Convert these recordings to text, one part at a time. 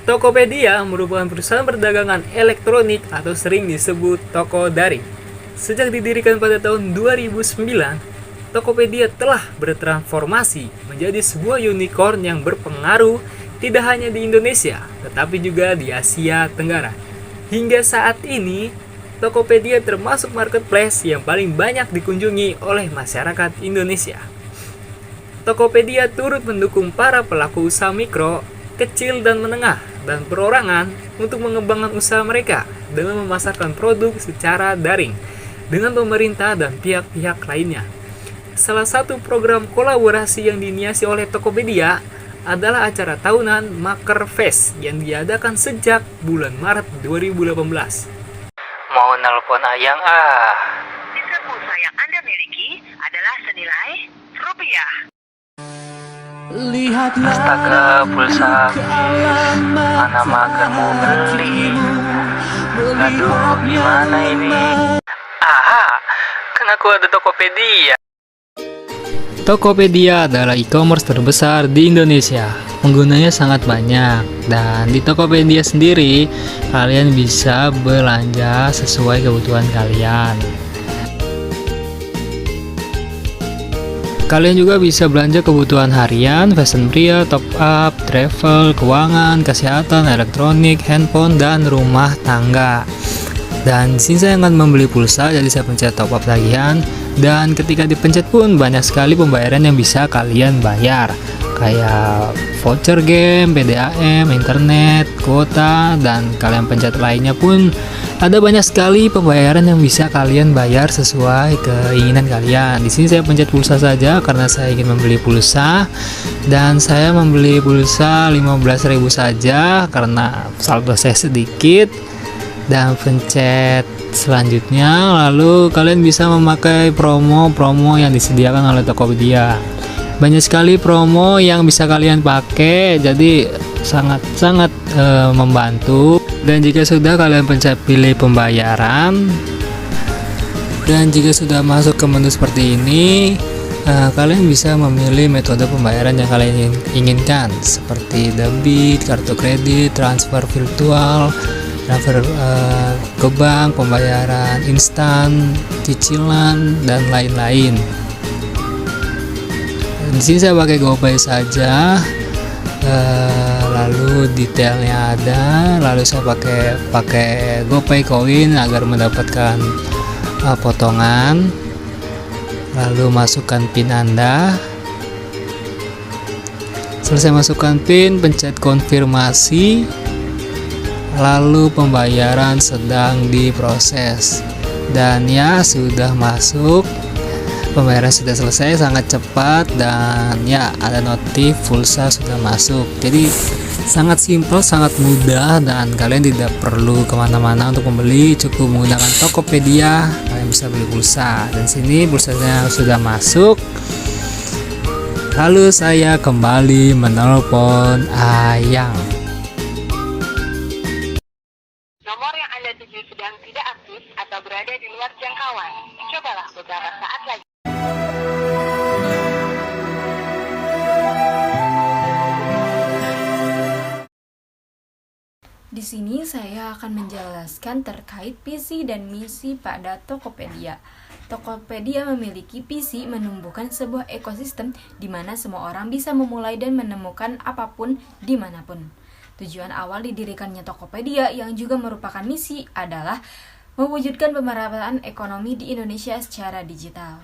Tokopedia merupakan perusahaan perdagangan elektronik atau sering disebut toko daring. Sejak didirikan pada tahun 2009, Tokopedia telah bertransformasi menjadi sebuah unicorn yang berpengaruh tidak hanya di Indonesia, tetapi juga di Asia Tenggara. Hingga saat ini, Tokopedia termasuk marketplace yang paling banyak dikunjungi oleh masyarakat Indonesia. Tokopedia turut mendukung para pelaku usaha mikro, kecil dan menengah, dan perorangan untuk mengembangkan usaha mereka dengan memasarkan produk secara daring dengan pemerintah dan pihak-pihak lainnya. Salah satu program kolaborasi yang diinisiasi oleh Tokopedia adalah acara tahunan Maker Fest yang diadakan sejak bulan Maret 2018. Mau nelpon Ayang Sisa pulsa yang Anda miliki adalah senilai rupiah. Astaga, pulsa mana mager mau beli. Aduh, gimana ini? Kan aku ada Tokopedia. Tokopedia adalah e-commerce terbesar di Indonesia. Penggunanya sangat banyak, dan di Tokopedia sendiri kalian bisa belanja sesuai kebutuhan kalian. Kalian juga bisa belanja kebutuhan harian, fashion pria, top up, travel, keuangan, kesehatan, elektronik, handphone, dan rumah tangga. Dan di sini saya akan membeli pulsa, jadi saya pencet top up tagihan. Dan ketika dipencet pun banyak sekali pembayaran yang bisa kalian bayar, kayak voucher game, PDAM, internet, kuota, dan kalian pencet lainnya pun ada banyak sekali pembayaran yang bisa kalian bayar sesuai keinginan kalian. Di sini saya pencet pulsa saja karena saya ingin membeli pulsa, dan saya membeli pulsa 15.000 saja karena saldo saya sedikit. Dan pencet selanjutnya, lalu kalian bisa memakai promo-promo yang disediakan oleh Tokopedia. Banyak sekali promo yang bisa kalian pakai, jadi sangat-sangat membantu. Dan jika sudah kalian pencet pilih pembayaran, dan jika sudah masuk ke menu seperti ini, kalian bisa memilih metode pembayaran yang kalian inginkan, seperti debit, kartu kredit, transfer virtual, transfer ke bank, pembayaran instan, cicilan, dan lain-lain. Di sini saya pakai GoPay saja, lalu detailnya ada, lalu saya pakai GoPay Coin agar mendapatkan potongan, lalu masukkan PIN Anda. Selesai masukkan PIN, pencet konfirmasi. Lalu pembayaran sedang diproses, dan ya sudah masuk. Pembayaran sudah selesai, sangat cepat, dan ya ada notif pulsa sudah masuk. Jadi sangat simpel, sangat mudah, dan kalian tidak perlu kemana-mana untuk membeli, cukup menggunakan Tokopedia kalian bisa beli pulsa. Dan sini pulsanya sudah masuk. Lalu saya kembali menelpon Ayang. Nomor yang Anda tuju sedang tidak aktif atau berada di luar jangkauan. Cobalah beberapa saat lagi. Di sini saya akan menjelaskan terkait visi dan misi pada Tokopedia. Tokopedia memiliki visi menumbuhkan sebuah ekosistem di mana semua orang bisa memulai dan menemukan apapun dimanapun. Tujuan awal didirikannya Tokopedia yang juga merupakan misi adalah mewujudkan pemerataan ekonomi di Indonesia secara digital.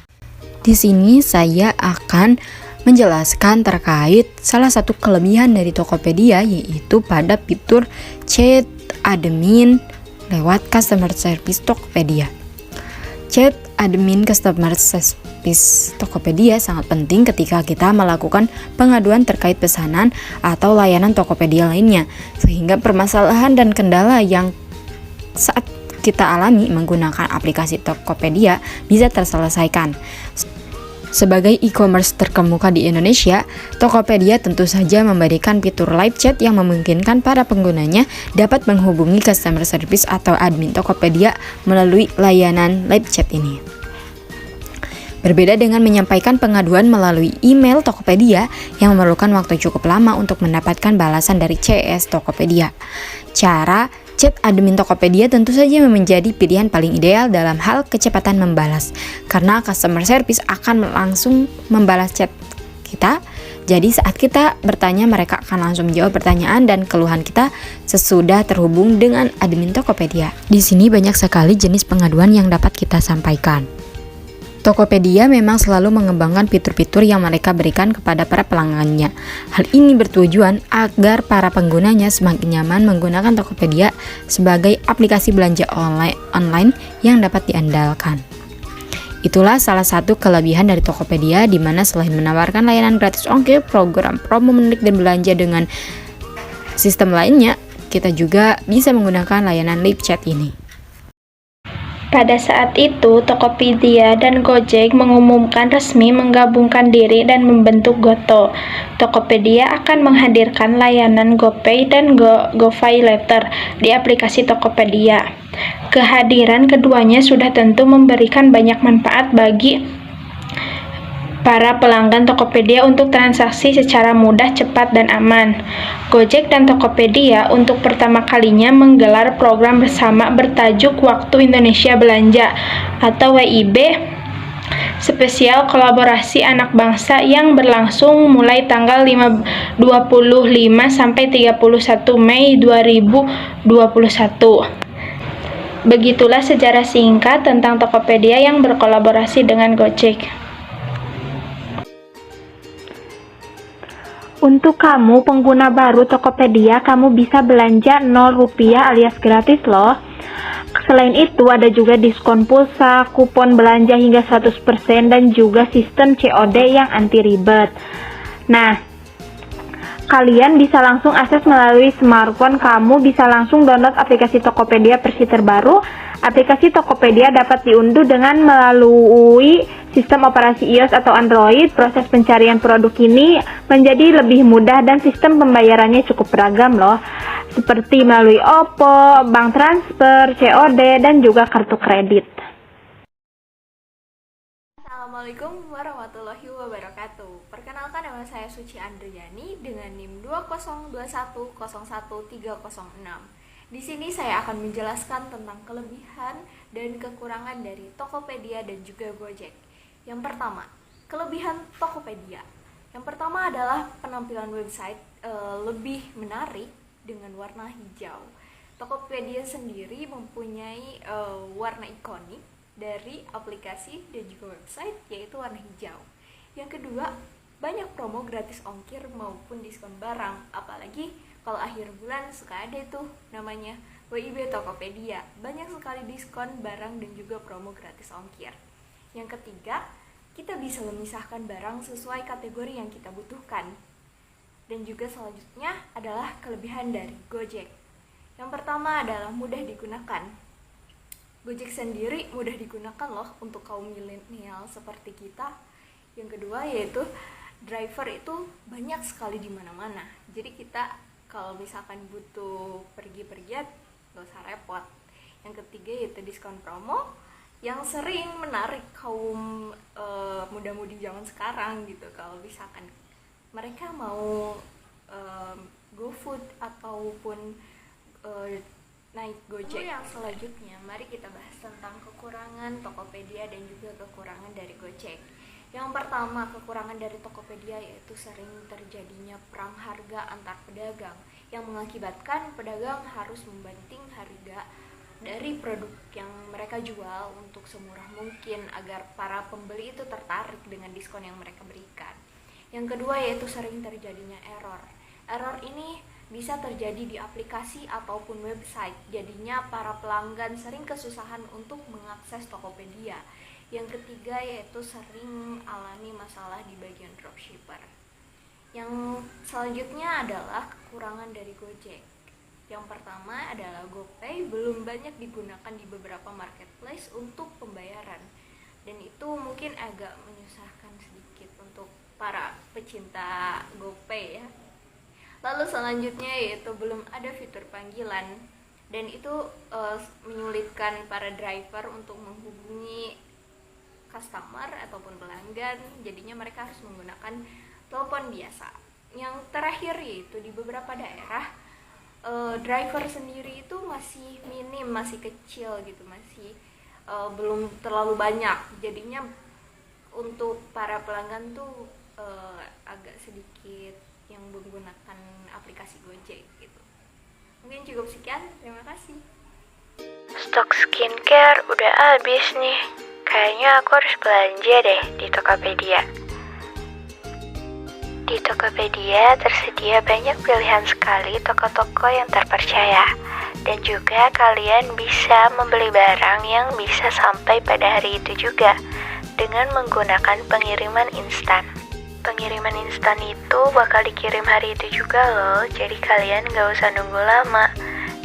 Di sini saya akan menjelaskan terkait salah satu kelebihan dari Tokopedia, yaitu pada fitur chat admin lewat customer service Tokopedia. Chat admin customer service Tokopedia sangat penting ketika kita melakukan pengaduan terkait pesanan atau layanan Tokopedia lainnya, sehingga permasalahan dan kendala yang saat kita alami menggunakan aplikasi Tokopedia bisa terselesaikan. Sebagai e-commerce terkemuka di Indonesia, Tokopedia tentu saja memberikan fitur live chat yang memungkinkan para penggunanya dapat menghubungi customer service atau admin Tokopedia melalui layanan live chat ini. Berbeda dengan menyampaikan pengaduan melalui email Tokopedia yang memerlukan waktu cukup lama untuk mendapatkan balasan dari CS Tokopedia. Cara chat admin Tokopedia tentu saja menjadi pilihan paling ideal dalam hal kecepatan membalas, karena customer service akan langsung membalas chat kita. Jadi saat kita bertanya, mereka akan langsung menjawab pertanyaan dan keluhan kita sesudah terhubung dengan admin Tokopedia. Di sini banyak sekali jenis pengaduan yang dapat kita sampaikan. Tokopedia memang selalu mengembangkan fitur-fitur yang mereka berikan kepada para pelanggannya. Hal ini bertujuan agar para penggunanya semakin nyaman menggunakan Tokopedia sebagai aplikasi belanja online yang dapat diandalkan. Itulah salah satu kelebihan dari Tokopedia, di mana selain menawarkan layanan gratis ongkir, program promo menarik dan belanja dengan sistem lainnya, kita juga bisa menggunakan layanan live chat ini. Pada saat itu, Tokopedia dan Gojek mengumumkan resmi menggabungkan diri dan membentuk Goto. Tokopedia akan menghadirkan layanan GoPay dan GoPayLater di aplikasi Tokopedia. Kehadiran keduanya sudah tentu memberikan banyak manfaat bagi para pelanggan Tokopedia untuk transaksi secara mudah, cepat, dan aman. Gojek dan Tokopedia untuk pertama kalinya menggelar program bersama bertajuk Waktu Indonesia Belanja atau WIB, spesial kolaborasi anak bangsa yang berlangsung mulai tanggal 25 sampai 31 Mei 2021. Begitulah sejarah singkat tentang Tokopedia yang berkolaborasi dengan Gojek. Untuk kamu pengguna baru Tokopedia, kamu bisa belanja Rp0 alias gratis loh. Selain itu ada juga diskon pulsa, kupon belanja hingga 100% dan juga sistem COD yang anti ribet. Nah, kalian bisa langsung akses melalui smartphone. Kamu bisa langsung download aplikasi Tokopedia versi terbaru. Aplikasi Tokopedia dapat diunduh dengan melalui sistem operasi iOS atau Android. Proses pencarian produk ini menjadi lebih mudah dan sistem pembayarannya cukup beragam loh, seperti melalui OVO, bank transfer, COD, dan juga kartu kredit. Assalamualaikum warahmatullahi wabarakatuh. Perkenalkan, nama saya Suci Andriani dengan NIM 202101306. Di sini saya akan menjelaskan tentang kelebihan dan kekurangan dari Tokopedia dan juga Gojek. Yang pertama, kelebihan Tokopedia. Yang pertama adalah penampilan website lebih menarik dengan warna hijau. Tokopedia sendiri mempunyai warna ikonik dari aplikasi dan juga website, yaitu warna hijau. Yang kedua, banyak promo gratis ongkir maupun diskon barang, apalagi kalau akhir bulan suka ada tuh namanya WIB Tokopedia. Banyak sekali diskon barang dan juga promo gratis ongkir. Yang ketiga, kita bisa memisahkan barang sesuai kategori yang kita butuhkan. Dan juga selanjutnya adalah kelebihan dari Gojek. Yang pertama adalah mudah digunakan. Gojek sendiri mudah digunakan loh untuk kaum milenial seperti kita. Yang kedua yaitu driver itu banyak sekali di mana-mana. Jadi kita kalau misalkan butuh pergi-pergian gak usah repot. Yang ketiga yaitu diskon promo yang sering menarik kaum muda-mudi zaman sekarang gitu. Kalau misalkan mereka mau GoFood ataupun naik Gojek. Yang selanjutnya, mari kita bahas tentang kekurangan Tokopedia dan juga kekurangan dari Gojek. Yang pertama, kekurangan dari Tokopedia yaitu sering terjadinya perang harga antar pedagang yang mengakibatkan pedagang harus membanting harga dari produk yang mereka jual untuk semurah mungkin agar para pembeli itu tertarik dengan diskon yang mereka berikan. Yang kedua yaitu sering terjadinya error. Error ini bisa terjadi di aplikasi ataupun website. Jadinya para pelanggan sering kesusahan untuk mengakses Tokopedia. Yang ketiga yaitu sering alami masalah di bagian dropshipper. Yang selanjutnya adalah kekurangan dari Gojek. Yang pertama adalah GoPay belum banyak digunakan di beberapa marketplace untuk pembayaran. Dan itu mungkin agak menyusahkan sedikit untuk para pecinta GoPay ya. Lalu selanjutnya yaitu belum ada fitur panggilan. Dan itu menyulitkan para driver untuk menghubungi customer ataupun pelanggan, jadinya mereka harus menggunakan telepon biasa. Yang terakhir yaitu di beberapa daerah driver sendiri itu masih minim, masih kecil gitu, masih belum terlalu banyak. Jadinya untuk para pelanggan tuh agak sedikit yang menggunakan aplikasi Gojek gitu. Mungkin cukup sekian, terima kasih. Stok skincare udah habis nih. Kayaknya aku harus belanja deh di Tokopedia. Di Tokopedia tersedia banyak pilihan sekali toko-toko yang terpercaya. Dan juga kalian bisa membeli barang yang bisa sampai pada hari itu juga dengan menggunakan pengiriman instan. Pengiriman instan itu bakal dikirim hari itu juga loh, jadi kalian gak usah nunggu lama.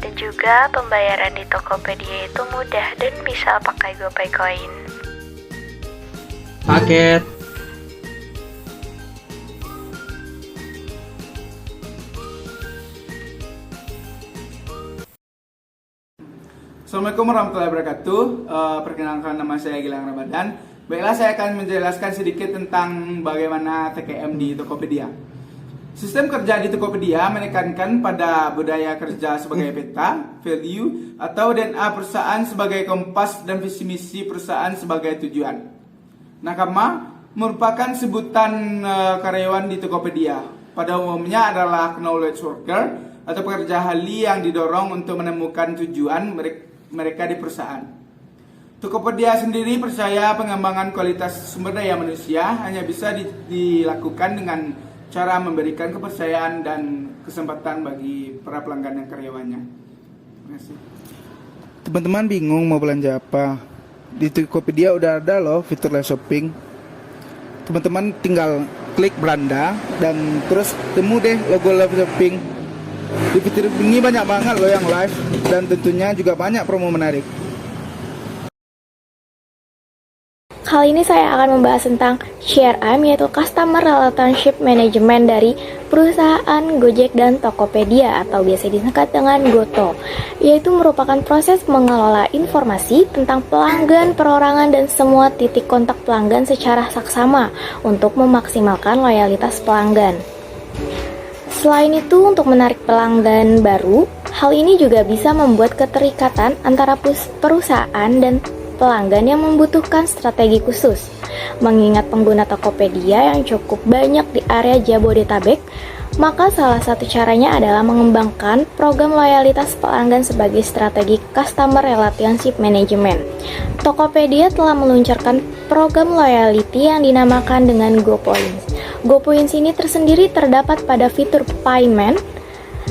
Dan juga pembayaran di Tokopedia itu mudah dan bisa pakai GoPay Coin. Paket. Assalamualaikum warahmatullahi wabarakatuh. Perkenalkan, nama saya Gilang Ramadan. Baiklah, saya akan menjelaskan sedikit tentang bagaimana TKM di Tokopedia. Sistem kerja di Tokopedia menekankan pada budaya kerja sebagai peta, value, atau DNA perusahaan sebagai kompas dan visi misi perusahaan sebagai tujuan. Nakama merupakan sebutan karyawan di Tokopedia. Pada umumnya adalah knowledge worker atau pekerja ahli yang didorong untuk menemukan tujuan mereka di perusahaan. Tokopedia sendiri percaya pengembangan kualitas sumber daya manusia hanya bisa dilakukan dengan cara memberikan kepercayaan dan kesempatan bagi para pelanggan dan karyawannya. Terima kasih. Teman-teman bingung mau belanja apa? Di Tokopedia udah ada loh fitur live shopping. Teman-teman tinggal klik beranda dan terus temu deh logo live shopping. Di fitur ini banyak banget loh yang live dan tentunya juga banyak promo menarik. Kali ini saya akan membahas tentang CRM, yaitu Customer Relationship Management dari perusahaan Gojek dan Tokopedia atau biasa disingkat dengan GoTo, yaitu merupakan proses mengelola informasi tentang pelanggan, perorangan, dan semua titik kontak pelanggan secara saksama untuk memaksimalkan loyalitas pelanggan. Selain itu, untuk menarik pelanggan baru, hal ini juga bisa membuat keterikatan antara perusahaan dan pelanggan yang membutuhkan strategi khusus. Mengingat pengguna Tokopedia yang cukup banyak di area Jabodetabek, maka salah satu caranya adalah mengembangkan program loyalitas pelanggan sebagai strategi Customer Relationship Management. Tokopedia telah meluncurkan program loyalty yang dinamakan dengan GoPoints. GoPoints ini tersendiri terdapat pada fitur payment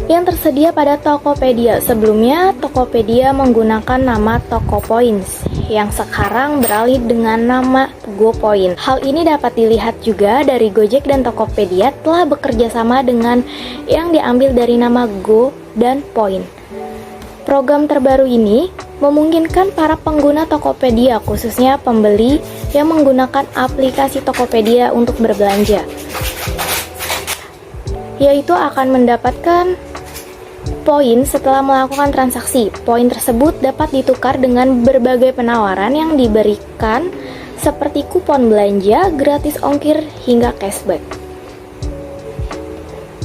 yang tersedia pada Tokopedia. Sebelumnya, Tokopedia menggunakan nama Tokopoints yang sekarang beralih dengan nama GoPoint. Hal ini dapat dilihat juga dari Gojek dan Tokopedia telah bekerja sama dengan yang diambil dari nama Go dan Point. Program terbaru ini memungkinkan para pengguna Tokopedia, khususnya pembeli yang menggunakan aplikasi Tokopedia untuk berbelanja, yaitu akan mendapatkan poin setelah melakukan transaksi. Poin tersebut dapat ditukar dengan berbagai penawaran yang diberikan seperti kupon belanja, gratis ongkir, hingga cashback.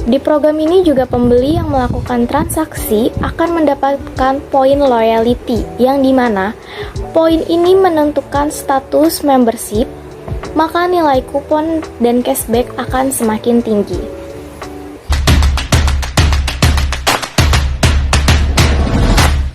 Di program ini juga pembeli yang melakukan transaksi akan mendapatkan poin loyalty, yang dimana poin ini menentukan status membership, maka nilai kupon dan cashback akan semakin tinggi.